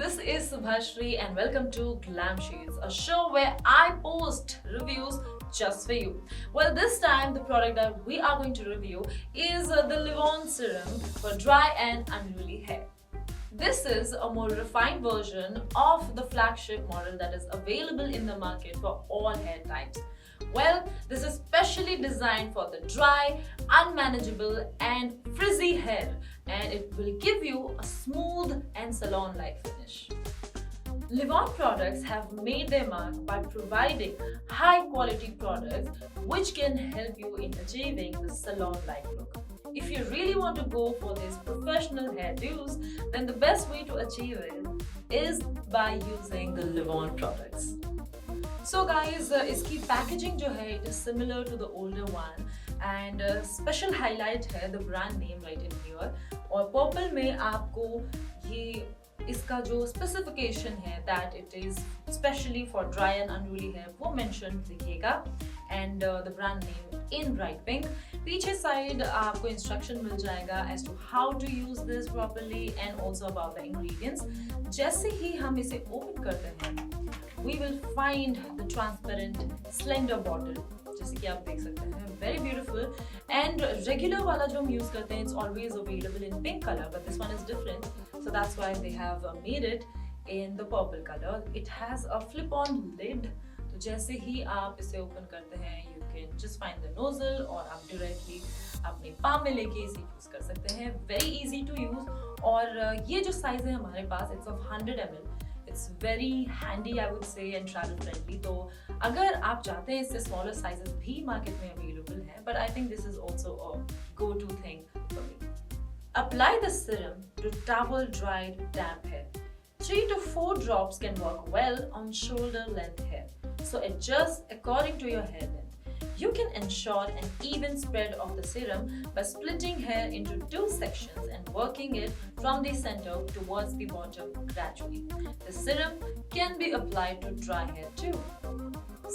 This is Frizz-free and welcome to Glam Shades, a show where I post reviews just for you. Well, this time the product that we are going to review is the Livon Serum for dry and unruly hair. This is a more refined version of the flagship model that is available in the market for all hair types. Well, this is specially designed for the dry, unmanageable and frizzy hair, and it will give you a smooth and salon-like finish. Livon products have made their mark by providing high-quality products which can help you in achieving the salon-like look. If you really want to go for these professional hairdos, then the best way to achieve it is by using the Livon products. So guys, इसकी packaging जो है it is similar to the older one and special highlight है the brand name right in here और purple में आपको ये इसका जो specification है that it is specially for dry and unruly hair वो mention दिखेगा and the brand name in bright pink. पीछे side आपको instruction मिल जाएगा as to how to use this properly and also about the ingredients. जैसे ही हम इसे open करते हैं we will find the transparent slender bottle जैसे कि आप देख सकते हैं very beautiful and regular वाला जो हम use करते हैं it's always available in pink color but this one is different so that's why they have made it in the purple color. It has a flip on lid तो जैसे ही आप इसे open करते हैं you can just find the nozzle और आप directly अपने palm में लेके इसे use कर सकते हैं. Very easy to use और ये जो size है हमारे पास it's of 100 ml. It's very handy I would say and travel friendly. तो अगर आप चाहते हैं इससे smaller sizes भी market में available हैं, but I think this is also a go-to thing for me. Apply the serum to towel dried damp hair. 3 to 4 drops can work well on shoulder length hair. So adjust according to your hair length. You can ensure an even spread of the serum by splitting hair into 2 sections and working it from the center towards the bottom gradually. The serum can be applied to dry hair too.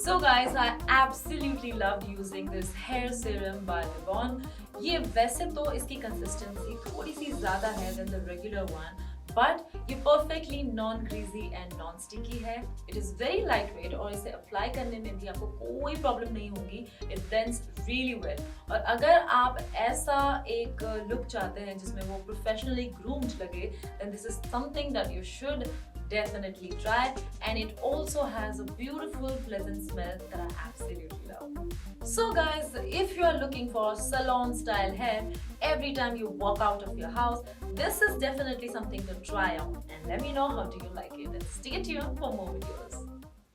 So guys, I absolutely loved using this hair serum by Livon. ये वैसे तो इसकी consistency थोड़ी सी ज़्यादा है than the regular one, but ये perfectly non-greasy and non-sticky है. It is very lightweight और इसे apply करने में भी आपको कोई problem नहीं होगी. It blends really well. और अगर आप ऐसा एक look चाहते हैं जिसमें वो professionally groomed लगे, then this is something that you should definitely try, and it also has a beautiful pleasant smell that I absolutely love. So guys, if you are looking for salon style hair every time you walk out of your house, this is definitely something to try out and let me know how do you like it and stay tuned for more videos.